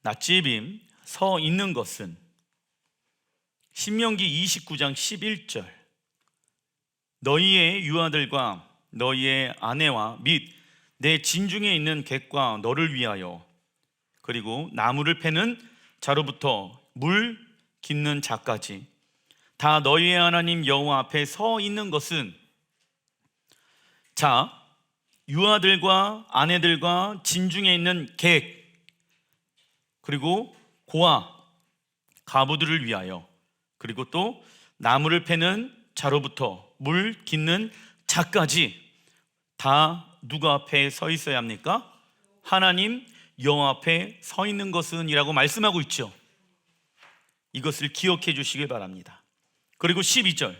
낫집임 서 있는 것은 신명기 29장 11절 너희의 유아들과 너희의 아내와 및 내 진중에 있는 객과 너를 위하여 그리고 나무를 패는 자로부터 물 깃는 자까지 다 너희의 하나님 여호와 앞에 서 있는 것은 자 유아들과 아내들과 진중에 있는 객 그리고 고아 가부들을 위하여 그리고 또 나무를 패는 자로부터 물 깃는 자까지 다 누구 앞에 서 있어야 합니까? 하나님 여호와 앞에 서 있는 것은 이라고 말씀하고 있죠. 이것을 기억해 주시길 바랍니다. 그리고 12절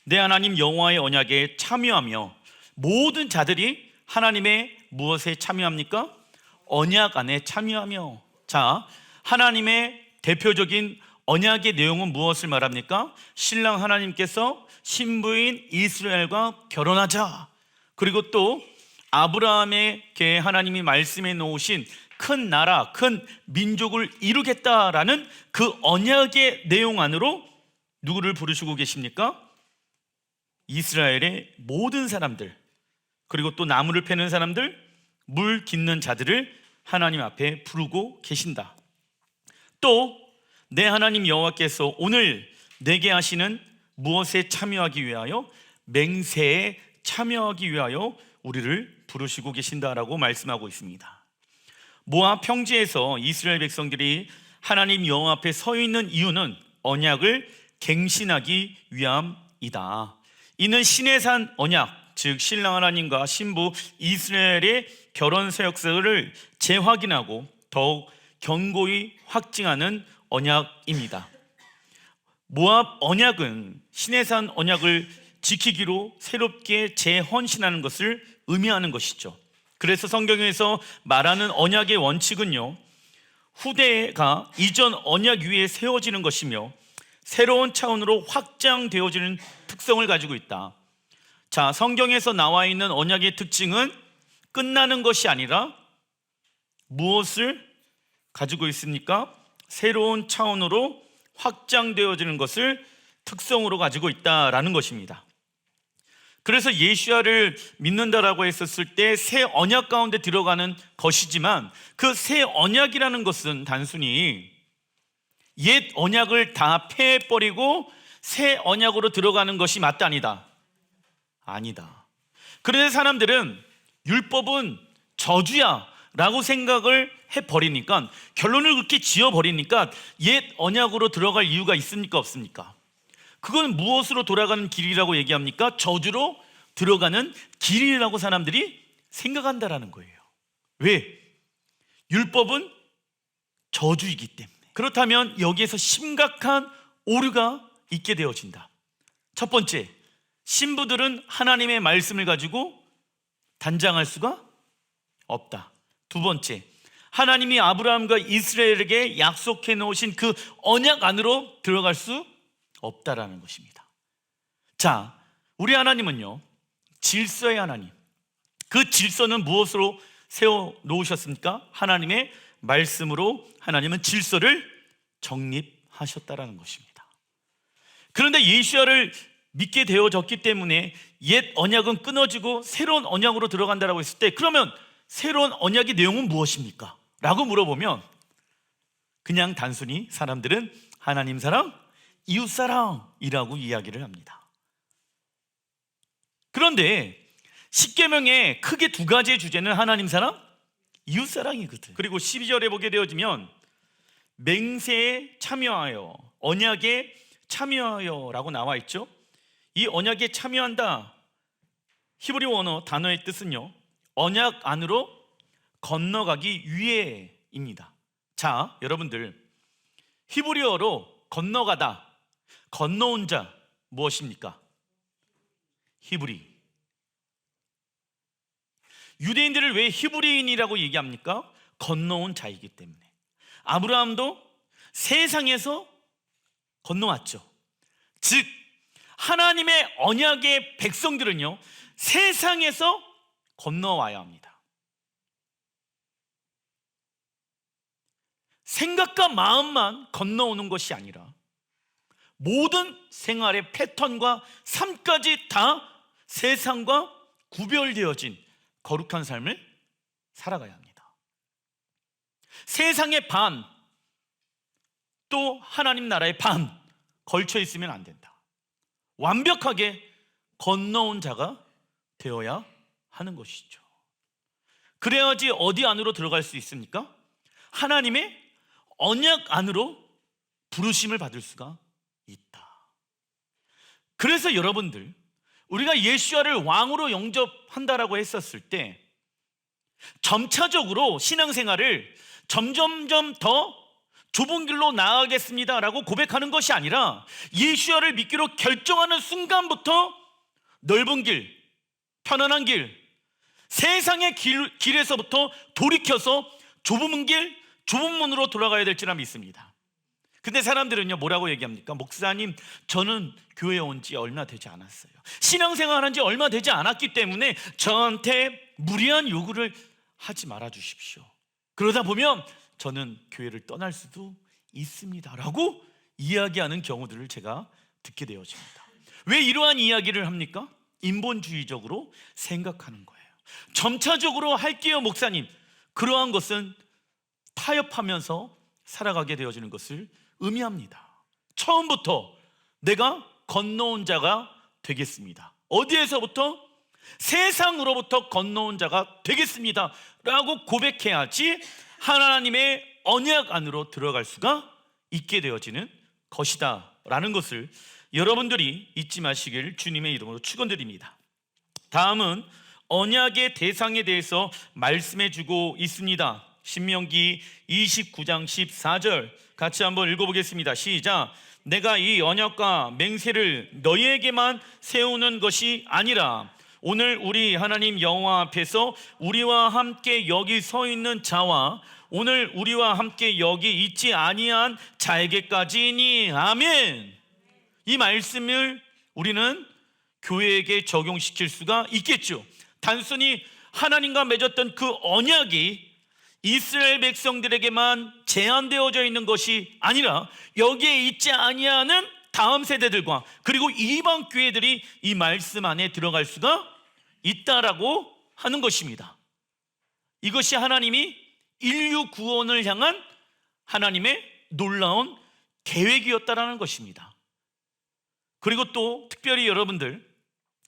내 하나님 여호와의 언약에 참여하며 모든 자들이 하나님의 무엇에 참여합니까? 언약 안에 참여하며. 자, 하나님의 대표적인 언약의 내용은 무엇을 말합니까? 신랑 하나님께서 신부인 이스라엘과 결혼하자. 그리고 또 아브라함에게 하나님이 말씀해 놓으신 큰 나라, 큰 민족을 이루겠다라는 그 언약의 내용 안으로 누구를 부르시고 계십니까? 이스라엘의 모든 사람들, 그리고 또 나무를 패는 사람들, 물 깃는 자들을 하나님 앞에 부르고 계신다. 또 내 하나님 여호와께서 오늘 내게 하시는 무엇에 참여하기 위하여? 맹세에 참여하기 위하여 우리를 부르시고 계신다라고 말씀하고 있습니다. 모압 평지에서 이스라엘 백성들이 하나님 여호와 앞에 서 있는 이유는 언약을 갱신하기 위함이다. 이는 시내산 언약, 즉 신랑 하나님과 신부 이스라엘의 결혼 서약서를 재확인하고 더욱 견고히 확증하는 언약입니다. 모압 언약은 시내산 언약을 지키기로 새롭게 재헌신하는 것을 의미하는 것이죠. 그래서 성경에서 말하는 언약의 원칙은요, 후대가 이전 언약 위에 세워지는 것이며 새로운 차원으로 확장되어지는 특성을 가지고 있다. 자, 성경에서 나와 있는 언약의 특징은 끝나는 것이 아니라 무엇을 가지고 있습니까? 새로운 차원으로 확장되어지는 것을 특성으로 가지고 있다라는 것입니다. 그래서 예수야를 믿는다라고 했었을 때 새 언약 가운데 들어가는 것이지만 그 새 언약이라는 것은 단순히 옛 언약을 다 폐해버리고 새 언약으로 들어가는 것이 맞다 아니다? 아니다. 그런데 사람들은 율법은 저주야 라고 생각을 해버리니까, 결론을 그렇게 지어버리니까 옛 언약으로 들어갈 이유가 있습니까 없습니까? 그건 무엇으로 돌아가는 길이라고 얘기합니까? 저주로 들어가는 길이라고 사람들이 생각한다라는 거예요. 왜? 율법은 저주이기 때문에. 그렇다면 여기에서 심각한 오류가 있게 되어진다. 첫 번째, 신부들은 하나님의 말씀을 가지고 단장할 수가 없다. 두 번째, 하나님이 아브라함과 이스라엘에게 약속해 놓으신 그 언약 안으로 들어갈 수 없다라는 것입니다. 자, 우리 하나님은요, 질서의 하나님. 그 질서는 무엇으로 세워 놓으셨습니까? 하나님의 말씀으로 하나님은 질서를 정립하셨다라는 것입니다. 그런데 예수야를 믿게 되어졌기 때문에 옛 언약은 끊어지고 새로운 언약으로 들어간다라고 했을 때, 그러면 새로운 언약의 내용은 무엇입니까? 라고 물어보면 그냥 단순히 사람들은 하나님 사랑, 이웃 사랑이라고 이야기를 합니다. 그런데 십계명의 크게 두 가지의 주제는 하나님 사랑, 이웃 사랑이거든. 그리고 12절에 보게 되어지면 맹세에 참여하여, 언약에 참여하여 라고 나와 있죠. 이 언약에 참여한다, 히브리 원어 단어의 뜻은요, 언약 안으로 건너가기 위해입니다. 자, 여러분들, 히브리어로 건너가다, 건너온 자 무엇입니까? 히브리. 유대인들을 왜 히브리인이라고 얘기합니까? 건너온 자이기 때문에. 아브라함도 세상에서 건너왔죠. 즉 하나님의 언약의 백성들은요, 세상에서 건너와야 합니다. 생각과 마음만 건너오는 것이 아니라 모든 생활의 패턴과 삶까지 다 세상과 구별되어진 거룩한 삶을 살아가야 합니다. 세상의 반, 또 하나님 나라의 반 걸쳐 있으면 안 된다. 완벽하게 건너온 자가 되어야 하는 것이죠. 그래야지 어디 안으로 들어갈 수 있습니까? 하나님의 언약 안으로 부르심을 받을 수가 있다. 그래서 여러분들, 우리가 예수와를 왕으로 영접한다라고 했었을 때 점차적으로 신앙생활을 점점점 더 좁은 길로 나아가겠습니다라고 고백하는 것이 아니라 예수와를 믿기로 결정하는 순간부터 넓은 길, 편안한 길, 세상의 길에서부터 돌이켜서 좁은 길, 좁은 문으로 돌아가야 될 줄 믿습니다. 근데 사람들은요, 뭐라고 얘기합니까? 목사님, 저는 교회에 온 지 얼마 되지 않았어요. 신앙생활 한 지 얼마 되지 않았기 때문에 저한테 무리한 요구를 하지 말아 주십시오. 그러다 보면 저는 교회를 떠날 수도 있습니다 라고 이야기하는 경우들을 제가 듣게 되어집니다. 왜 이러한 이야기를 합니까? 인본주의적으로 생각하는 거예요. 점차적으로 할게요 목사님. 그러한 것은 타협하면서 살아가게 되어지는 것을 의미합니다. 처음부터 내가 건너온 자가 되겠습니다. 어디에서부터? 세상으로부터 건너온 자가 되겠습니다 라고 고백해야지 하나님의 언약 안으로 들어갈 수가 있게 되어지는 것이다 라는 것을 여러분들이 잊지 마시길 주님의 이름으로 축원드립니다. 다음은 언약의 대상에 대해서 말씀해 주고 있습니다. 신명기 29장 14절 같이 한번 읽어보겠습니다. 시작. 내가 이 언약과 맹세를 너희에게만 세우는 것이 아니라 오늘 우리 하나님 여호와 앞에서 우리와 함께 여기 서 있는 자와 오늘 우리와 함께 여기 있지 아니한 자에게까지니. 아멘. 이 말씀을 우리는 교회에게 적용시킬 수가 있겠죠. 단순히 하나님과 맺었던 그 언약이 이스라엘 백성들에게만 제한되어져 있는 것이 아니라 여기에 있지 아니하는 다음 세대들과 그리고 이방 교회들이 이 말씀 안에 들어갈 수가 있다라고 하는 것입니다. 이것이 하나님이 인류 구원을 향한 하나님의 놀라운 계획이었다라는 것입니다. 그리고 또 특별히 여러분들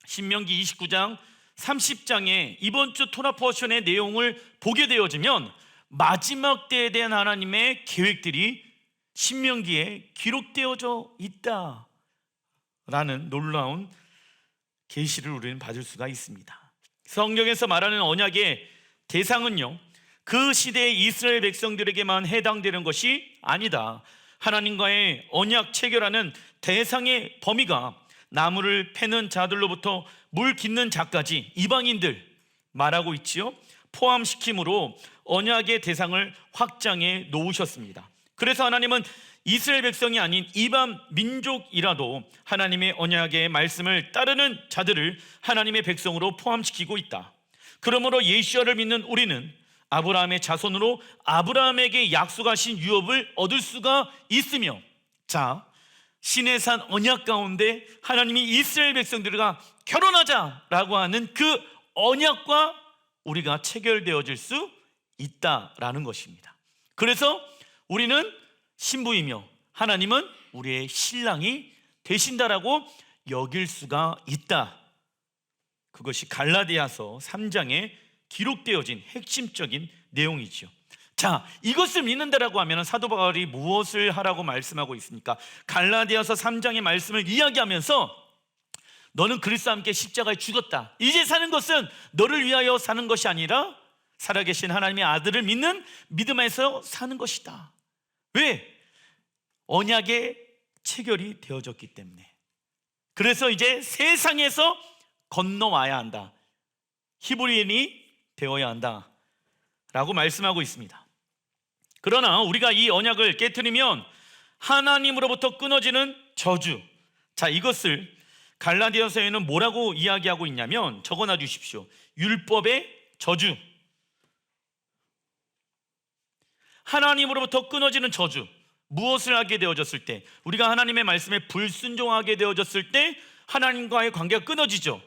신명기 29장 30장의 이번 주 토라 포션의 내용을 보게 되어지면 마지막 때에 대한 하나님의 계획들이 신명기에 기록되어져 있다라는 놀라운 계시를 우리는 받을 수가 있습니다. 성경에서 말하는 언약의 대상은요, 그 시대의 이스라엘 백성들에게만 해당되는 것이 아니다. 하나님과의 언약 체결하는 대상의 범위가 나무를 패는 자들로부터 물 깃는 자까지 이방인들 말하고 있지요. 포함시킴으로 언약의 대상을 확장해 놓으셨습니다. 그래서 하나님은 이스라엘 백성이 아닌 이방 민족이라도 하나님의 언약의 말씀을 따르는 자들을 하나님의 백성으로 포함시키고 있다. 그러므로 예수와를 믿는 우리는 아브라함의 자손으로 아브라함에게 약속하신 유업을 얻을 수가 있으며, 자, 시내산 언약 가운데 하나님이 이스라엘 백성들과 결혼하자라고 하는 그 언약과 우리가 체결되어질 수 있다라는 것입니다. 그래서 우리는 신부이며 하나님은 우리의 신랑이 되신다라고 여길 수가 있다. 그것이 갈라디아서 3장에 기록되어진 핵심적인 내용이죠. 자, 이것을 믿는다라고 하면 사도 바울이 무엇을 하라고 말씀하고 있습니까? 갈라디아서 3장의 말씀을 이야기하면서 너는 그리스도와 함께 십자가에 죽었다. 이제 사는 것은 너를 위하여 사는 것이 아니라 살아계신 하나님의 아들을 믿는 믿음에서 사는 것이다. 왜? 언약의 체결이 되어졌기 때문에. 그래서 이제 세상에서 건너와야 한다. 히브리인이 되어야 한다 라고 말씀하고 있습니다. 그러나 우리가 이 언약을 깨트리면 하나님으로부터 끊어지는 저주, 자, 이것을 갈라디아서에는 뭐라고 이야기하고 있냐면 적어놔 주십시오. 율법의 저주. 하나님으로부터 끊어지는 저주, 무엇을 하게 되어졌을 때, 우리가 하나님의 말씀에 불순종하게 되어졌을 때 하나님과의 관계가 끊어지죠.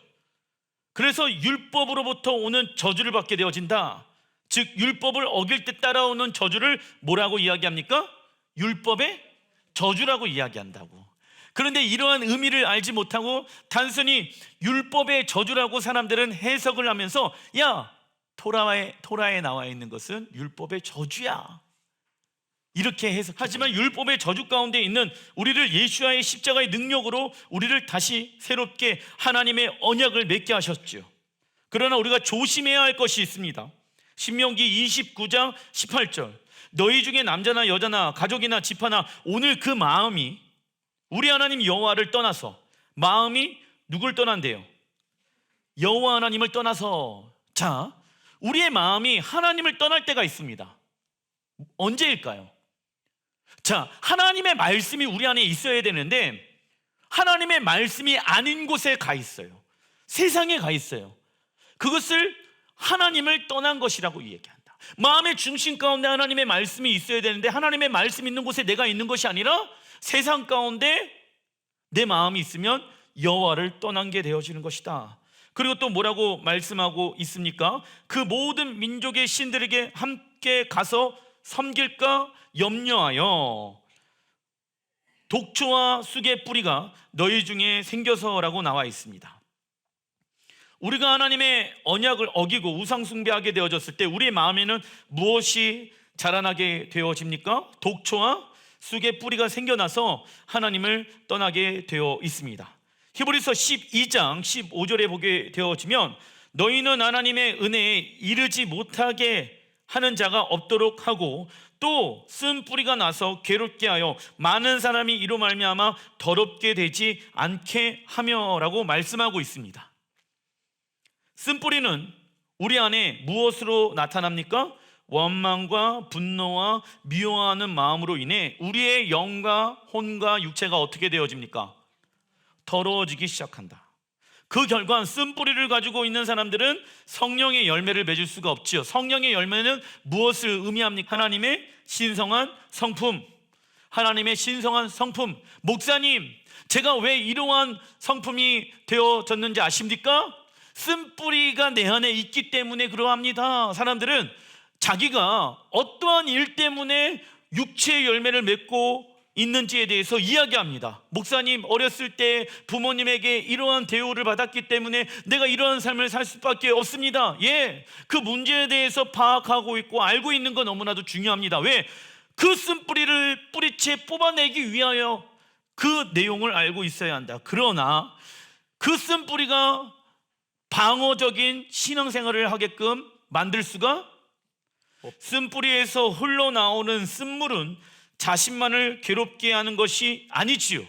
그래서 율법으로부터 오는 저주를 받게 되어진다. 즉 율법을 어길 때 따라오는 저주를 뭐라고 이야기합니까? 율법의 저주라고 이야기한다고. 그런데 이러한 의미를 알지 못하고 단순히 율법의 저주라고 사람들은 해석을 하면서, 야, 토라에 나와 있는 것은 율법의 저주야, 이렇게 해석. 하지만 율법의 저주 가운데 있는 우리를 예수와의 십자가의 능력으로 우리를 다시 새롭게 하나님의 언약을 맺게 하셨죠. 그러나 우리가 조심해야 할 것이 있습니다. 신명기 29장 18절, 너희 중에 남자나 여자나 가족이나 집하나 오늘 그 마음이 우리 하나님 여호와를 떠나서, 마음이 누굴 떠난대요? 여호와 하나님을 떠나서. 자, 우리의 마음이 하나님을 떠날 때가 있습니다. 언제일까요? 자, 하나님의 말씀이 우리 안에 있어야 되는데 하나님의 말씀이 아닌 곳에 가 있어요. 세상에 가 있어요. 그것을 하나님을 떠난 것이라고 얘기한다. 마음의 중심 가운데 하나님의 말씀이 있어야 되는데 하나님의 말씀이 있는 곳에 내가 있는 것이 아니라 세상 가운데 내 마음이 있으면 여호와를 떠난 게 되어지는 것이다. 그리고 또 뭐라고 말씀하고 있습니까? 그 모든 민족의 신들에게 함께 가서 섬길까 염려하여 독초와 쑥의 뿌리가 너희 중에 생겨서라고 나와 있습니다. 우리가 하나님의 언약을 어기고 우상 숭배하게 되어졌을 때 우리의 마음에는 무엇이 자라나게 되어집니까? 독초와 쑥의 뿌리가 생겨나서 하나님을 떠나게 되어 있습니다. 히브리서 12장 15절에 보게 되어지면 너희는 하나님의 은혜에 이르지 못하게 하는 자가 없도록 하고 또 쓴 뿌리가 나서 괴롭게 하여 많은 사람이 이로 말미암아 더럽게 되지 않게 하며라고 말씀하고 있습니다. 쓴 뿌리는 우리 안에 무엇으로 나타납니까? 원망과 분노와 미워하는 마음으로 인해 우리의 영과 혼과 육체가 어떻게 되어집니까? 더러워지기 시작한다. 그 결과 쓴 뿌리를 가지고 있는 사람들은 성령의 열매를 맺을 수가 없지요. 성령의 열매는 무엇을 의미합니까? 하나님의 신성한 성품. 하나님의 신성한 성품. 목사님, 제가 왜 이러한 성품이 되어졌는지 아십니까? 쓴 뿌리가 내 안에 있기 때문에 그러합니다. 사람들은 자기가 어떠한 일 때문에 육체의 열매를 맺고 있는지에 대해서 이야기합니다. 목사님, 어렸을 때 부모님에게 이러한 대우를 받았기 때문에 내가 이러한 삶을 살 수밖에 없습니다. 예, 그 문제에 대해서 파악하고 있고 알고 있는 건 너무나도 중요합니다. 왜? 그 쓴뿌리를 뿌리채 뽑아내기 위하여 그 내용을 알고 있어야 한다. 그러나 그 쓴뿌리가 방어적인 신앙생활을 하게끔 만들 수가 쓴뿌리에서 흘러나오는 쓴물은 자신만을 괴롭게 하는 것이 아니지요.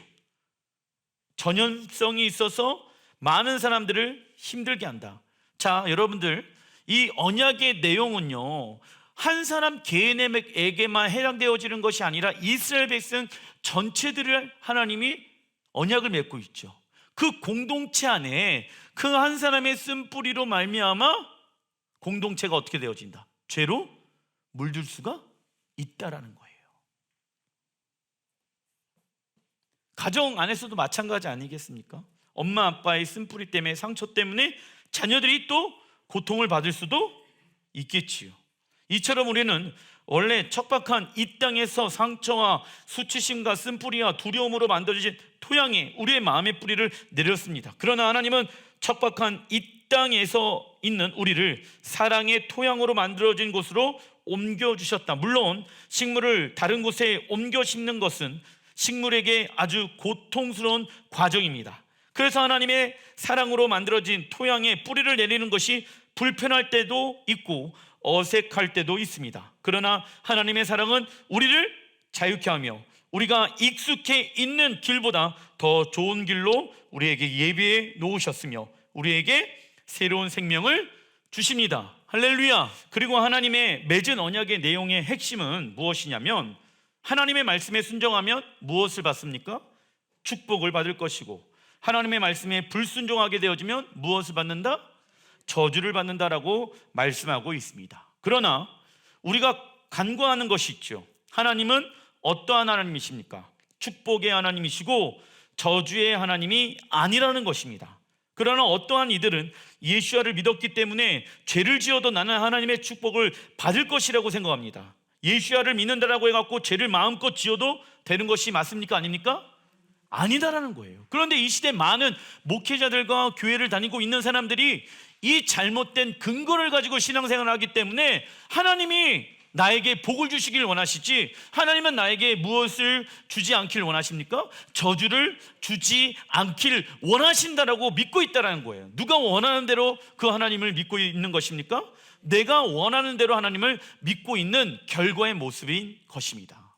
전염성이 있어서 많은 사람들을 힘들게 한다. 자, 여러분들, 이 언약의 내용은요, 한 사람 개인에게만 해당되어지는 것이 아니라 이스라엘 백성 전체들을 하나님이 언약을 맺고 있죠. 그 공동체 안에 그 한 사람의 쓴뿌리로 말미암아 공동체가 어떻게 되어진다? 죄로 물들 수가 있다라는 거예요. 가정 안에서도 마찬가지 아니겠습니까? 엄마 아빠의 쓴뿌리 때문에, 상처 때문에 자녀들이 또 고통을 받을 수도 있겠지요. 이처럼 우리는 원래 척박한 이 땅에서 상처와 수치심과 쓴뿌리와 두려움으로 만들어진 토양에 우리의 마음의 뿌리를 내렸습니다. 그러나 하나님은 척박한 이 땅에서 있는 우리를 사랑의 토양으로 만들어진 곳으로 옮겨주셨다. 물론 식물을 다른 곳에 옮겨 심는 것은 식물에게 아주 고통스러운 과정입니다. 그래서 하나님의 사랑으로 만들어진 토양에 뿌리를 내리는 것이 불편할 때도 있고 어색할 때도 있습니다. 그러나 하나님의 사랑은 우리를 자유케 하며 우리가 익숙해 있는 길보다 더 좋은 길로 우리에게 예비해 놓으셨으며 우리에게 새로운 생명을 주십니다. 할렐루야. 그리고 하나님의 맺은 언약의 내용의 핵심은 무엇이냐면 하나님의 말씀에 순종하면 무엇을 받습니까? 축복을 받을 것이고 하나님의 말씀에 불순종하게 되어지면 무엇을 받는다? 저주를 받는다라고 말씀하고 있습니다. 그러나 우리가 간과하는 것이 있죠. 하나님은 어떠한 하나님이십니까? 축복의 하나님이시고 저주의 하나님이 아니라는 것입니다. 그러나 어떠한 이들은 예수야를 믿었기 때문에 죄를 지어도 나는 하나님의 축복을 받을 것이라고 생각합니다. 예수야를 믿는다라고 해갖고 죄를 마음껏 지어도 되는 것이 맞습니까? 아닙니까? 아니다라는 거예요. 그런데 이 시대 많은 목회자들과 교회를 다니고 있는 사람들이 이 잘못된 근거를 가지고 신앙생활을 하기 때문에 하나님이 나에게 복을 주시길 원하시지, 하나님은 나에게 무엇을 주지 않길 원하십니까? 저주를 주지 않길 원하신다라고 믿고 있다는 거예요. 누가 원하는 대로 그 하나님을 믿고 있는 것입니까? 내가 원하는 대로 하나님을 믿고 있는 결과의 모습인 것입니다.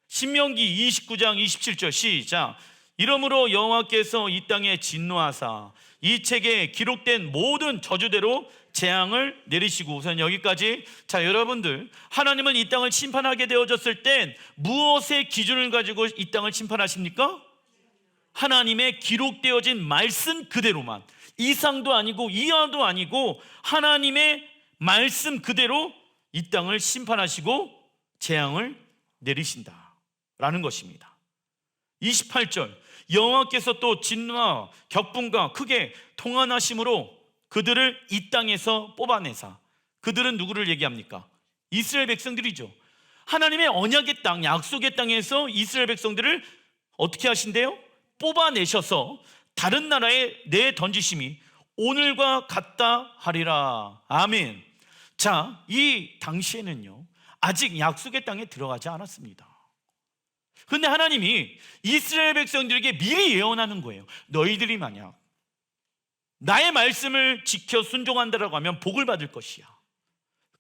신명기 29장 27절 시작. 이러므로 여호와께서 이 땅에 진노하사 이 책에 기록된 모든 저주대로 재앙을 내리시고, 우선 여기까지. 자, 여러분들, 하나님은 이 땅을 심판하게 되어졌을 땐 무엇의 기준을 가지고 이 땅을 심판하십니까? 하나님의 기록되어진 말씀 그대로만, 이상도 아니고 이하도 아니고 하나님의 말씀 그대로 이 땅을 심판하시고 재앙을 내리신다라는 것입니다. 28절, 여호와께서 또 진노와 격분과 크게 통한하심으로 그들을 이 땅에서 뽑아내사. 그들은 누구를 얘기합니까? 이스라엘 백성들이죠. 하나님의 언약의 땅, 약속의 땅에서 이스라엘 백성들을 어떻게 하신대요? 뽑아내셔서 다른 나라에 내던지심이 오늘과 같다 하리라. 아멘. 자, 이 당시에는요 아직 약속의 땅에 들어가지 않았습니다. 그런데 하나님이 이스라엘 백성들에게 미리 예언하는 거예요. 너희들이 만약 나의 말씀을 지켜 순종한다라고 하면 복을 받을 것이야.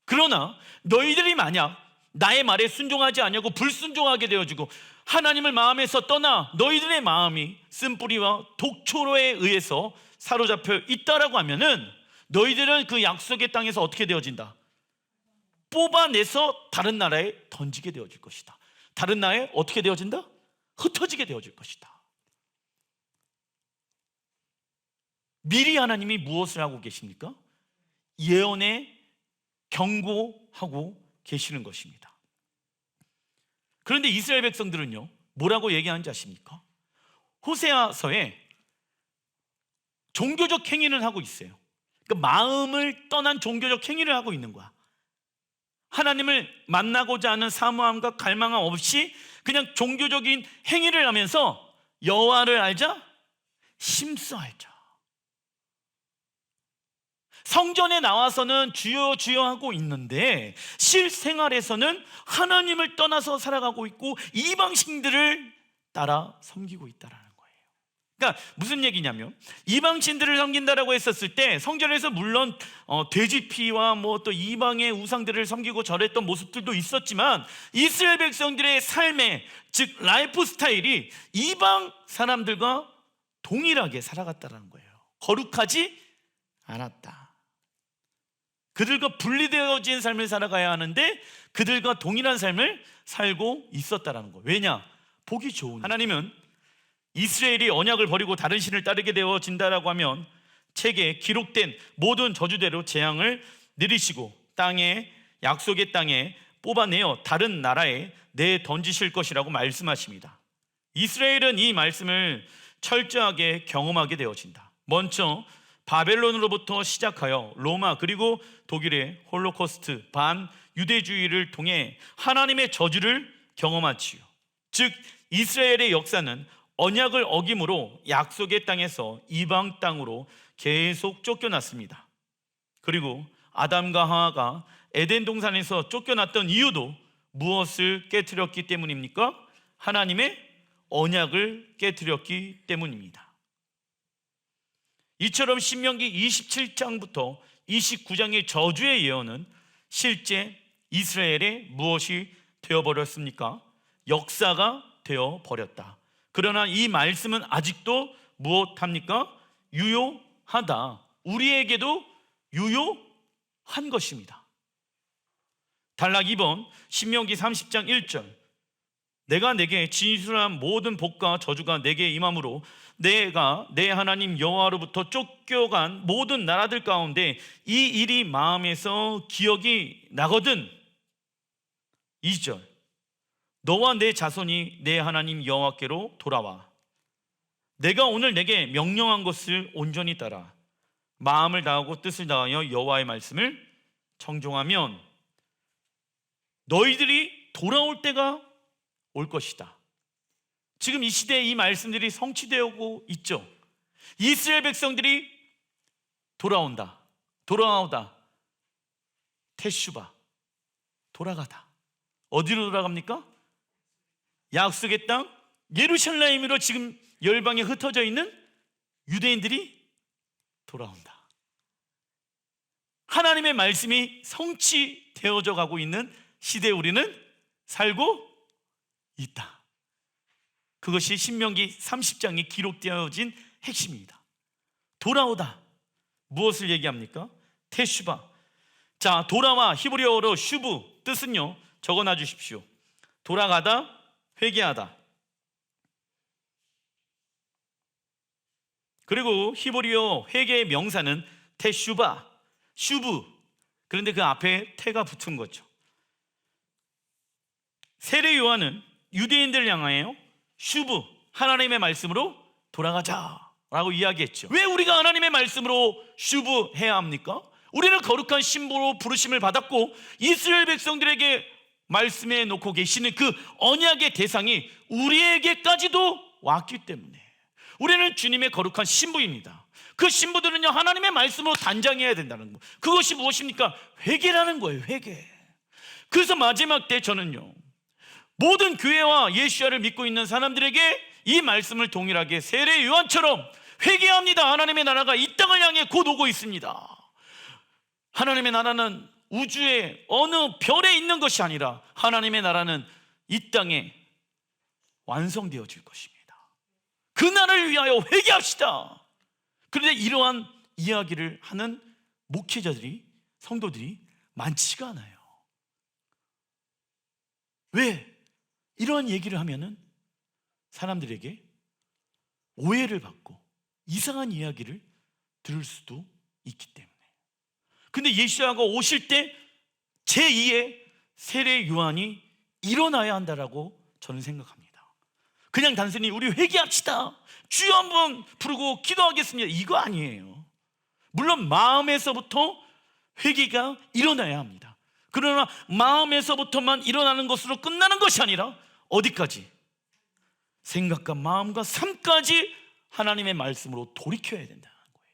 그러나 너희들이 만약 나의 말에 순종하지 않냐고 불순종하게 되어지고 하나님을 마음에서 떠나 너희들의 마음이 쓴뿌리와 독초로에 의해서 사로잡혀 있다라고 하면은 너희들은 그 약속의 땅에서 어떻게 되어진다? 뽑아내서 다른 나라에 던지게 되어질 것이다. 다른 나라에 어떻게 되어진다? 흩어지게 되어질 것이다. 미리 하나님이 무엇을 하고 계십니까? 예언에 경고하고 계시는 것입니다. 그런데 이스라엘 백성들은요 뭐라고 얘기하는지 아십니까? 호세아서에 종교적 행위를 하고 있어요. 그러니까 마음을 떠난 종교적 행위를 하고 있는 거야. 하나님을 만나고자 하는 사모함과 갈망함 없이 그냥 종교적인 행위를 하면서 여호와를 알자, 심써 알자. 성전에 나와서는 주여 주여 하고 있는데 실생활에서는 하나님을 떠나서 살아가고 있고 이방신들을 따라 섬기고 있다라는 거예요. 그러니까 무슨 얘기냐면 이방신들을 섬긴다라고 했었을 때 성전에서 물론 돼지 피와 뭐 또 이방의 우상들을 섬기고 절했던 모습들도 있었지만 이스라엘 백성들의 삶의 즉 라이프 스타일이 이방 사람들과 동일하게 살아갔다라는 거예요. 거룩하지 않았다. 그들과 분리되어진 삶을 살아가야 하는데 그들과 동일한 삶을 살고 있었다라는 거예요. 왜냐? 보기 좋은. 하나님은 이스라엘이 언약을 버리고 다른 신을 따르게 되어진다라고 하면 책에 기록된 모든 저주대로 재앙을 내리시고 땅에, 약속의 땅에 뽑아내어 다른 나라에 내던지실 것이라고 말씀하십니다. 이스라엘은 이 말씀을 철저하게 경험하게 되어진다. 먼저 바벨론으로부터 시작하여 로마 그리고 독일의 홀로코스트 반유대주의를 통해 하나님의 저주를 경험하지요. 즉 이스라엘의 역사는 언약을 어김으로 약속의 땅에서 이방 땅으로 계속 쫓겨났습니다. 그리고 아담과 하와가 에덴 동산에서 쫓겨났던 이유도 무엇을 깨트렸기 때문입니까? 하나님의 언약을 깨트렸기 때문입니다. 이처럼 신명기 27장부터 29장의 저주의 예언은 실제 이스라엘의 무엇이 되어버렸습니까? 역사가 되어버렸다. 그러나 이 말씀은 아직도 무엇합니까? 유효하다. 우리에게도 유효한 것입니다. 단락 2번 신명기 30장 1절. 내가 내게 진술한 모든 복과 저주가 내게 임함으로 내가 내 하나님 여호와로부터 쫓겨간 모든 나라들 가운데 이 일이 마음에서 기억이 나거든. 2절, 너와 내 자손이 내 하나님 여호와께로 돌아와 내가 오늘 내게 명령한 것을 온전히 따라 마음을 다하고 뜻을 다하여 여호와의 말씀을 청종하면 너희들이 돌아올 때가 올 것이다. 지금 이 시대에 이 말씀들이 성취되고 있죠. 이스라엘 백성들이 돌아오다, 테슈바, 돌아가다. 어디로 돌아갑니까? 약속의 땅 예루살렘으로 지금 열방에 흩어져 있는 유대인들이 돌아온다. 하나님의 말씀이 성취되어져 가고 있는 시대에 우리는 살고 있다. 그것이 신명기 30장에 기록되어진 핵심입니다. 돌아오다. 무엇을 얘기합니까? 테슈바. 자, 돌아와 히브리어로 슈브 뜻은요, 적어놔 주십시오. 돌아가다, 회개하다. 그리고 히브리어 회개의 명사는 테슈바, 슈브. 그런데 그 앞에 테가 붙은 거죠. 세례 요한은 유대인들을 향하여 슈브, 하나님의 말씀으로 돌아가자라고 이야기했죠. 왜 우리가 하나님의 말씀으로 슈브 해야 합니까? 우리는 거룩한 신부로 부르심을 받았고 이스라엘 백성들에게 말씀해 놓고 계시는 그 언약의 대상이 우리에게까지도 왔기 때문에 우리는 주님의 거룩한 신부입니다. 그 신부들은요, 하나님의 말씀으로 단장해야 된다는 거. 그것이 무엇입니까? 회개라는 거예요. 회개. 그래서 마지막 때 저는요, 모든 교회와 예수야를 믿고 있는 사람들에게 이 말씀을 동일하게 세례 요한처럼 회개합니다. 하나님의 나라가 이 땅을 향해 곧 오고 있습니다. 하나님의 나라는 우주의 어느 별에 있는 것이 아니라 하나님의 나라는 이 땅에 완성되어질 것입니다. 그 나라를 위하여 회개합시다. 그런데 이러한 이야기를 하는 목회자들이, 성도들이 많지가 않아요. 왜? 이러한 얘기를 하면은 사람들에게 오해를 받고 이상한 이야기를 들을 수도 있기 때문에. 근데 예수야가 오실 때 제2의 세례 요한이 일어나야 한다라고 저는 생각합니다. 그냥 단순히 우리 회개합시다, 주여 한번 부르고 기도하겠습니다, 이거 아니에요. 물론 마음에서부터 회개가 일어나야 합니다. 그러나 마음에서부터만 일어나는 것으로 끝나는 것이 아니라 어디까지? 생각과 마음과 삶까지 하나님의 말씀으로 돌이켜야 된다는 거예요.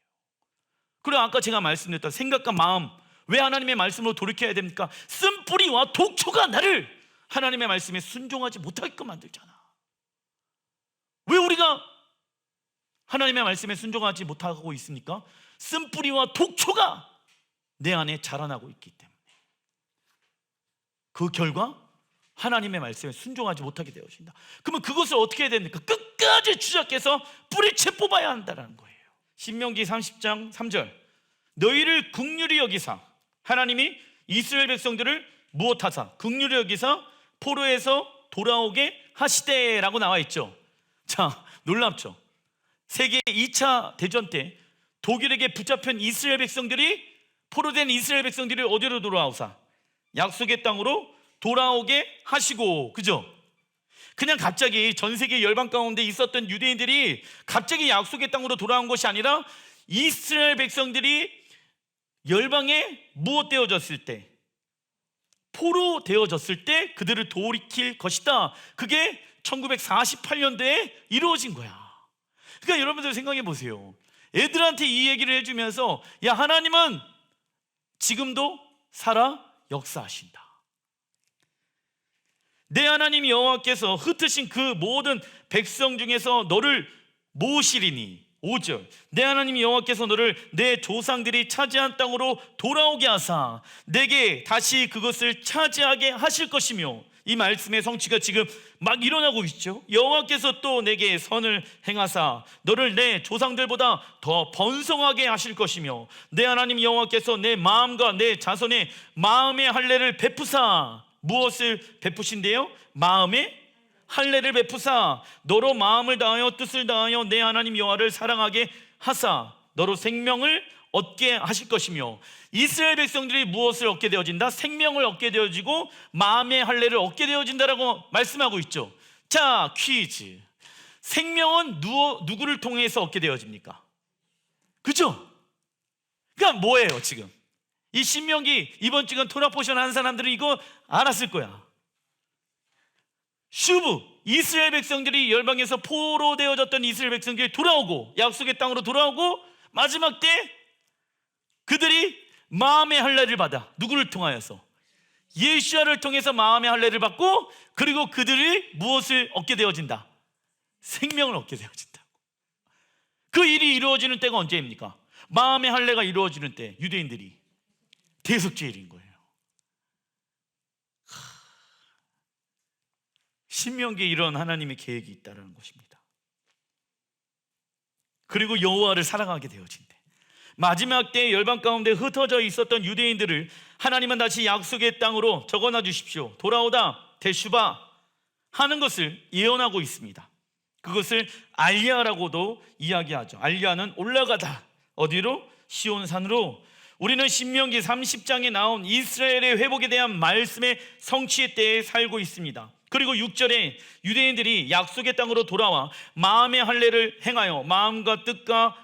그리고 아까 제가 말씀드렸던 생각과 마음, 왜 하나님의 말씀으로 돌이켜야 됩니까? 쓴뿌리와 독초가 나를 하나님의 말씀에 순종하지 못하게끔 만들잖아. 왜 우리가 하나님의 말씀에 순종하지 못하고 있습니까? 쓴뿌리와 독초가 내 안에 자라나고 있기 때문에. 그 결과 하나님의 말씀에 순종하지 못하게 되어진다. 그러면 그것을 어떻게 해야 됩니까? 끝까지 주작해서 뿌리채 뽑아야 한다는 거예요. 신명기 30장 3절, 너희를 긍휼히 여기사, 하나님이 이스라엘 백성들을 무엇하사? 긍휼히 여기사 포로에서 돌아오게 하시되라고 나와 있죠. 자, 놀랍죠? 세계 2차 대전 때 독일에게 붙잡힌 이스라엘 백성들이, 포로된 이스라엘 백성들이 어디로 돌아오사? 약속의 땅으로 돌아오게 하시고, 그죠? 그냥 갑자기 전 세계 열방 가운데 있었던 유대인들이 갑자기 약속의 땅으로 돌아온 것이 아니라 이스라엘 백성들이 열방에 무엇 되어졌을 때, 포로 되어졌을 때 그들을 돌이킬 것이다. 그게 1948년도에 이루어진 거야. 그러니까 여러분들 생각해 보세요. 애들한테 이 얘기를 해주면서, 야, 하나님은 지금도 살아 역사하신다. 내 하나님 여호와께서 흩으신 그 모든 백성 중에서 너를 모으시리니, 5절, 내 하나님 여호와께서 너를 내 조상들이 차지한 땅으로 돌아오게 하사 내게 다시 그것을 차지하게 하실 것이며, 이 말씀의 성취가 지금 막 일어나고 있죠. 여호와께서 또 내게 선을 행하사 너를 내 조상들보다 더 번성하게 하실 것이며, 내 하나님 여호와께서 내 마음과 내 자손의 마음의 할례를 베푸사, 무엇을 베푸신대요? 마음의 할례를 베푸사 너로 마음을 다하여 뜻을 다하여 내 하나님 여호와를 사랑하게 하사 너로 생명을 얻게 하실 것이며, 이스라엘 백성들이 무엇을 얻게 되어진다? 생명을 얻게 되어지고 마음의 할례를 얻게 되어진다라고 말씀하고 있죠. 자, 퀴즈. 생명은 누구를 통해서 얻게 되어집니까? 그죠? 그러니까 뭐예요 지금? 이 신명기 이번 주간 토라 포션 한 사람들은 이거 알았을 거야. 슈브, 이스라엘 백성들이 열방에서 포로되어졌던 이스라엘 백성들이 돌아오고 약속의 땅으로 돌아오고 마지막 때 그들이 마음의 할례를 받아. 누구를 통하여서? 예수야를 통해서 마음의 할례를 받고, 그리고 그들이 무엇을 얻게 되어진다? 생명을 얻게 되어진다. 그 일이 이루어지는 때가 언제입니까? 마음의 할례가 이루어지는 때, 유대인들이 대속죄일인 거예요. 신명기에 이런 하나님의 계획이 있다는 것입니다. 그리고 여호와를 사랑하게 되어진대. 마지막 때 열방 가운데 흩어져 있었던 유대인들을 하나님은 다시 약속의 땅으로 적어놔 주십시오, 돌아오다 대슈바 하는 것을 예언하고 있습니다. 그것을 알리야라고도 이야기하죠. 알리야는 올라가다. 어디로? 시온산으로. 우리는 신명기 30장에 나온 이스라엘의 회복에 대한 말씀의 성취의 때에 살고 있습니다. 그리고 6절에 유대인들이 약속의 땅으로 돌아와 마음의 할례를 행하여 마음과 뜻과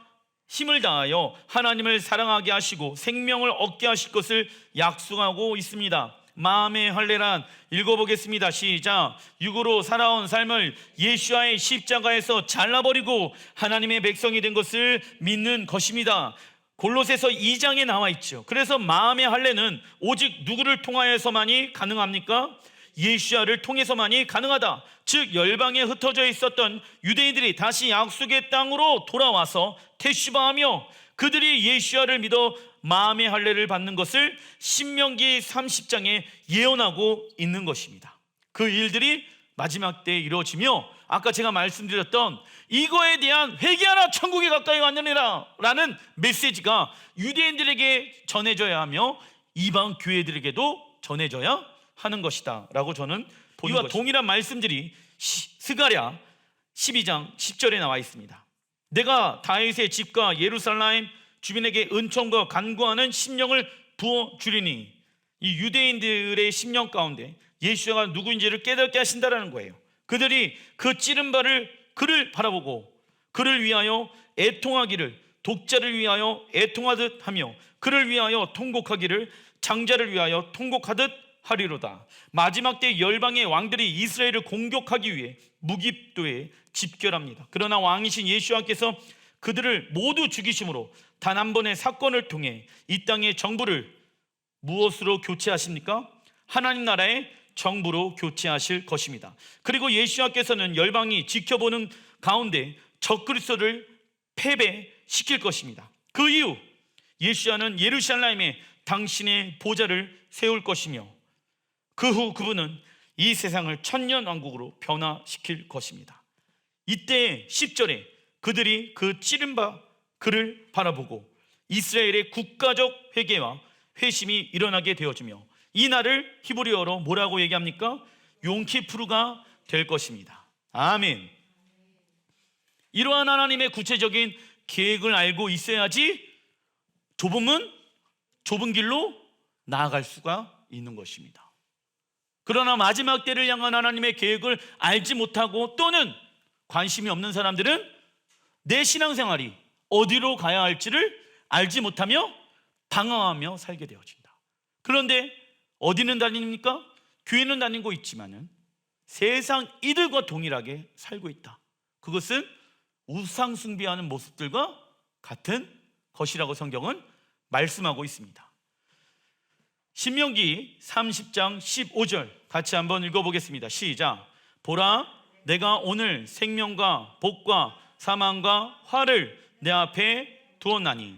힘을 다하여 하나님을 사랑하게 하시고 생명을 얻게 하실 것을 약속하고 있습니다. 마음의 할례란, 읽어보겠습니다. 시작. 육으로 살아온 삶을 예수와의 십자가에서 잘라버리고 하나님의 백성이 된 것을 믿는 것입니다. 골로새서 2장에 나와 있죠. 그래서 마음의 할례는 오직 누구를 통하여서만이 가능합니까? 예수야를 통해서만이 가능하다. 즉 열방에 흩어져 있었던 유대인들이 다시 약속의 땅으로 돌아와서 테슈바하며 그들이 예수야를 믿어 마음의 할례를 받는 것을 신명기 30장에 예언하고 있는 것입니다. 그 일들이 마지막 때에 이루어지며, 아까 제가 말씀드렸던 이거에 대한 회개하라 천국에 가까이 왔느니라 라는 메시지가 유대인들에게 전해져야 하며 이방 교회들에게도 전해져야 하는 것이다 라고 저는 보는 것입니다. 이와 동일한 말씀들이 스가랴 12장 10절에 나와 있습니다. 내가 다윗의 집과 예루살렘 주민에게 은총과 간구하는 심령을 부어주리니, 이 유대인들의 심령 가운데 예수가 누구인지를 깨닫게 하신다라는 거예요. 그들이 그 찌른 바를 그를 바라보고 그를 위하여 애통하기를 독자를 위하여 애통하듯 하며 그를 위하여 통곡하기를 장자를 위하여 통곡하듯 하리로다. 마지막 때 열방의 왕들이 이스라엘을 공격하기 위해 무깁도에 집결합니다. 그러나 왕이신 예수와께서 그들을 모두 죽이심으로 단 한 번의 사건을 통해 이 땅의 정부를 무엇으로 교체하십니까? 하나님 나라의 정부로 교체하실 것입니다. 그리고 예수와께서는 열방이 지켜보는 가운데 적그리스도를 패배시킬 것입니다. 그 이후 예수와는 예루살렘에 당신의 보좌를 세울 것이며 그 후 그분은 이 세상을 천년왕국으로 변화시킬 것입니다. 이때 10절에 그들이 그 찌른 바 그를 바라보고 이스라엘의 국가적 회개와 회심이 일어나게 되어지며 이 날을 히브리어로 뭐라고 얘기합니까? 용키푸르가 될 것입니다. 아멘. 이러한 하나님의 구체적인 계획을 알고 있어야지 좁은 문, 좁은 길로 나아갈 수가 있는 것입니다. 그러나 마지막 때를 향한 하나님의 계획을 알지 못하고 또는 관심이 없는 사람들은 내 신앙생활이 어디로 가야 할지를 알지 못하며 방황하며 살게 되어진다. 그런데 어디는 다닙니까? 교회는 다니고 있지만은 세상 이들과 동일하게 살고 있다. 그것은 우상 숭배하는 모습들과 같은 것이라고 성경은 말씀하고 있습니다. 신명기 30장 15절 같이 한번 읽어보겠습니다. 시작. 보라, 내가 오늘 생명과 복과 사망과 화를 내 앞에 두었나니.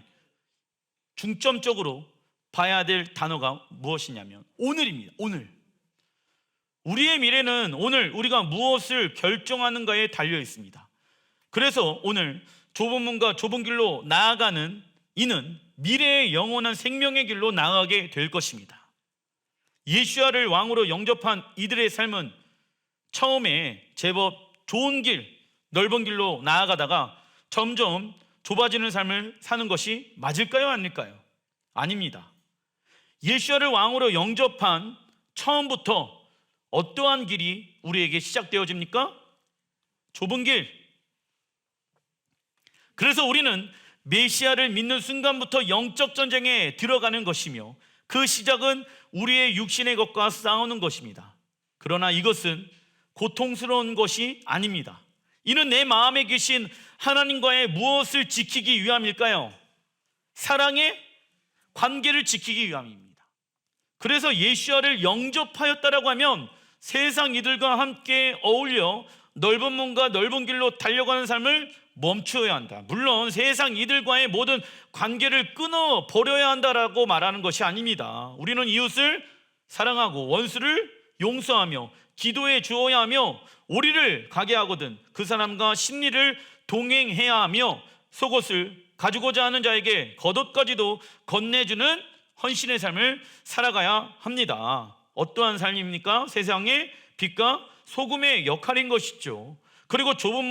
중점적으로 봐야 될 단어가 무엇이냐면 오늘입니다. 오늘. 우리의 미래는 오늘 우리가 무엇을 결정하는가에 달려 있습니다. 그래서 오늘 좁은 문과 좁은 길로 나아가는 이는 미래의 영원한 생명의 길로 나아가게 될 것입니다. 예수야를 왕으로 영접한 이들의 삶은 처음에 제법 좋은 길, 넓은 길로 나아가다가 점점 좁아지는 삶을 사는 것이 맞을까요? 아닐까요? 아닙니다. 예수야를 왕으로 영접한 처음부터 어떠한 길이 우리에게 시작되어집니까? 좁은 길. 그래서 우리는 메시아를 믿는 순간부터 영적 전쟁에 들어가는 것이며 그 시작은 우리의 육신의 것과 싸우는 것입니다. 그러나 이것은 고통스러운 것이 아닙니다. 이는 내 마음에 계신 하나님과의 무엇을 지키기 위함일까요? 사랑의 관계를 지키기 위함입니다. 그래서 예수야를 영접하였다라고 하면 세상 이들과 함께 어울려 넓은 문과 넓은 길로 달려가는 삶을 멈춰야 한다. 물론 세상 이들과의 모든 관계를 끊어 버려야 한다라고 말하는 것이 아닙니다. 우리는 이웃을 사랑하고 원수를 용서하며 기도해 주어야 하며 오리를 가게 하거든 그 사람과 심리를 동행해야 하며 속옷을 가지고자 하는 자에게 겉옷까지도 건네주는 헌신의 삶을 살아가야 합니다. 어떠한 삶입니까? 세상의 빛과 소금의 역할인 것이죠. 그리고 좁은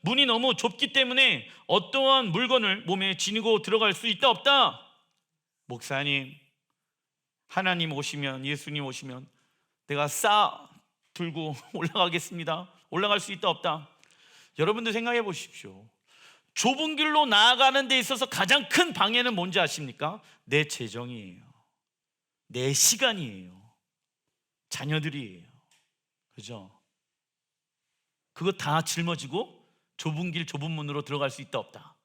문이 너무 좁기 때문에 어떠한 물건을 몸에 지니고 들어갈 수 있다 없다? 목사님, 하나님 오시면, 예수님 오시면 내가 들고 올라가겠습니다. 올라갈 수 있다 없다? 여러분들 생각해 보십시오. 좁은 길로 나아가는 데 있어서 가장 큰 방해는 뭔지 아십니까? 내 재정이에요. 내 시간이에요. 자녀들이에요. 그죠? 그거 다 짊어지고 좁은 길 좁은 문으로 들어갈 수 있다 없다?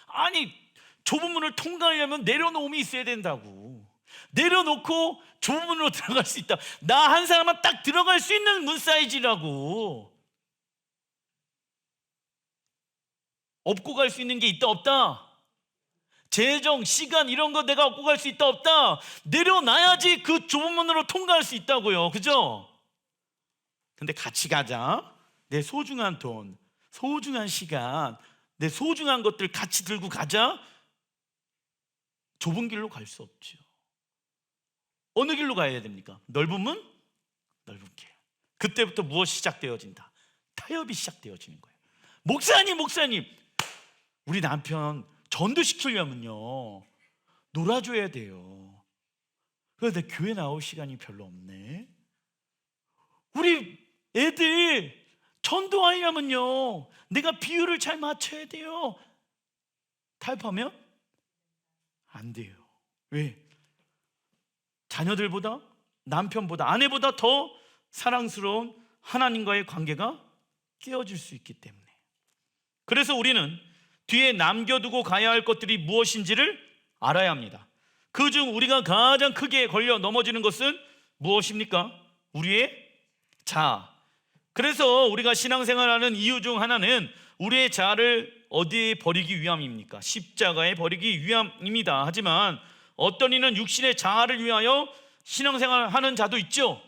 아니, 좁은 문을 통과하려면 내려놓음이 있어야 된다고. 내려놓고 좁은 문으로 들어갈 수 있다. 나 한 사람만 딱 들어갈 수 있는 문 사이즈라고. 업고 갈 수 있는 게 있다 없다? 재정, 시간 이런 거 내가 업고 갈 수 있다 없다? 내려놔야지 그 좁은 문으로 통과할 수 있다고요. 그죠? 근데 같이 가자. 내 소중한 돈, 소중한 시간, 내 소중한 것들 같이 들고 가자. 좁은 길로 갈 수 없죠. 어느 길로 가야 됩니까? 넓은 문? 넓은 길. 그때부터 무엇이 시작되어진다? 타협이 시작되어지는 거예요. 목사님, 우리 남편 전도시키려면요 놀아줘야 돼요. 그런데 교회 나올 시간이 별로 없네. 우리 애들 전도하려면요 내가 비율을 잘 맞춰야 돼요. 타협하면 안 돼요. 왜? 자녀들보다, 남편보다, 아내보다 더 사랑스러운 하나님과의 관계가 깨어질 수 있기 때문에. 그래서 우리는 뒤에 남겨두고 가야 할 것들이 무엇인지를 알아야 합니다. 그중 우리가 가장 크게 걸려 넘어지는 것은 무엇입니까? 우리의 자아. 그래서 우리가 신앙생활하는 이유 중 하나는 우리의 자아를 어디에 버리기 위함입니까? 십자가에 버리기 위함입니다. 하지만 어떤 이는 육신의 자아를 위하여 신앙생활하는 자도 있죠.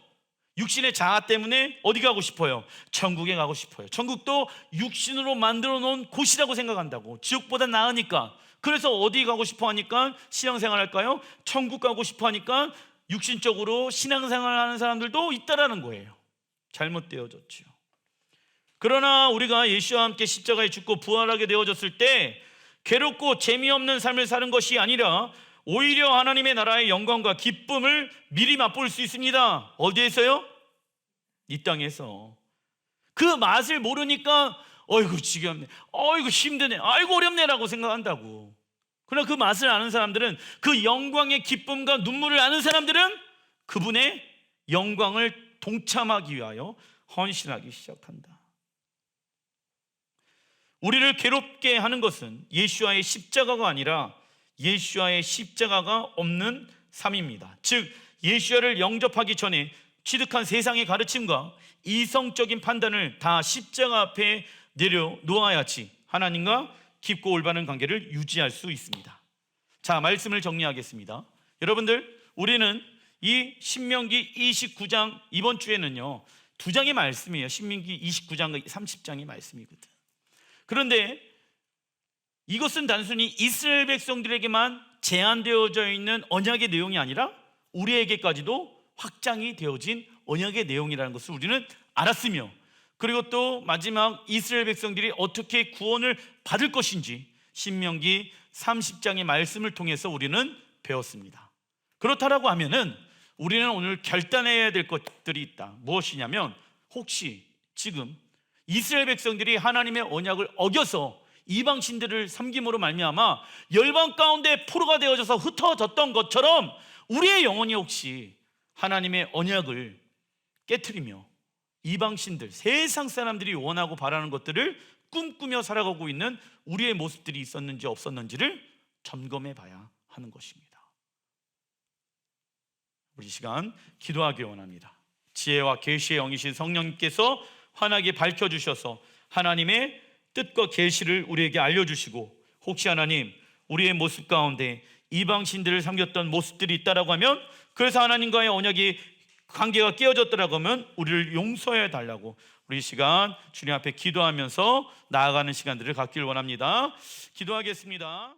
육신의 자아 때문에 어디 가고 싶어요? 천국에 가고 싶어요. 천국도 육신으로 만들어 놓은 곳이라고 생각한다고. 지옥보다 나으니까. 그래서 어디 가고 싶어 하니까 신앙생활 할까요? 천국 가고 싶어 하니까 육신적으로 신앙생활 하는 사람들도 있다라는 거예요. 잘못되어졌죠. 그러나 우리가 예수와 함께 십자가에 죽고 부활하게 되어졌을 때 괴롭고 재미없는 삶을 사는 것이 아니라 오히려 하나님의 나라의 영광과 기쁨을 미리 맛볼 수 있습니다. 어디에서요? 이 땅에서. 그 맛을 모르니까 어이구 지겹네, 어이구 힘드네, 아이고 어렵네 라고 생각한다고. 그러나 그 맛을 아는 사람들은, 그 영광의 기쁨과 눈물을 아는 사람들은 그분의 영광을 동참하기 위하여 헌신하기 시작한다. 우리를 괴롭게 하는 것은 예수와의 십자가가 아니라 예수와의 십자가가 없는 삶입니다. 즉 예수를 영접하기 전에 취득한 세상의 가르침과 이성적인 판단을 다 십자가 앞에 내려놓아야지 하나님과 깊고 올바른 관계를 유지할 수 있습니다. 자, 말씀을 정리하겠습니다. 여러분들, 우리는 이 신명기 29장, 이번 주에는요 2장의 말씀이에요. 신명기 29장과 30장의 말씀이거든. 그런데 이것은 단순히 이스라엘 백성들에게만 제한되어져 있는 언약의 내용이 아니라 우리에게까지도 확장이 되어진 언약의 내용이라는 것을 우리는 알았으며, 그리고 또 마지막 이스라엘 백성들이 어떻게 구원을 받을 것인지, 신명기 30장의 말씀을 통해서 우리는 배웠습니다. 그렇다라고 하면은 우리는 오늘 결단해야 될 것들이 있다. 무엇이냐면, 혹시 지금 이스라엘 백성들이 하나님의 언약을 어겨서 이방 신들을 섬김으로 말미암아 열방 가운데 포로가 되어져서 흩어졌던 것처럼 우리의 영혼이 혹시 하나님의 언약을 깨트리며 이방 신들, 세상 사람들이 원하고 바라는 것들을 꿈꾸며 살아가고 있는 우리의 모습들이 있었는지 없었는지를 점검해 봐야 하는 것입니다. 우리 시간 기도하기 원합니다. 지혜와 계시의 영이신 성령님께서 환하게 밝혀주셔서 하나님의 뜻과 계시를 우리에게 알려주시고, 혹시 하나님 우리의 모습 가운데 이방신들을 섬겼던 모습들이 있다라고 하면, 그래서 하나님과의 언약이 관계가 깨어졌더라고 하면 우리를 용서해 달라고 우리 시간 주님 앞에 기도하면서 나아가는 시간들을 갖기를 원합니다. 기도하겠습니다.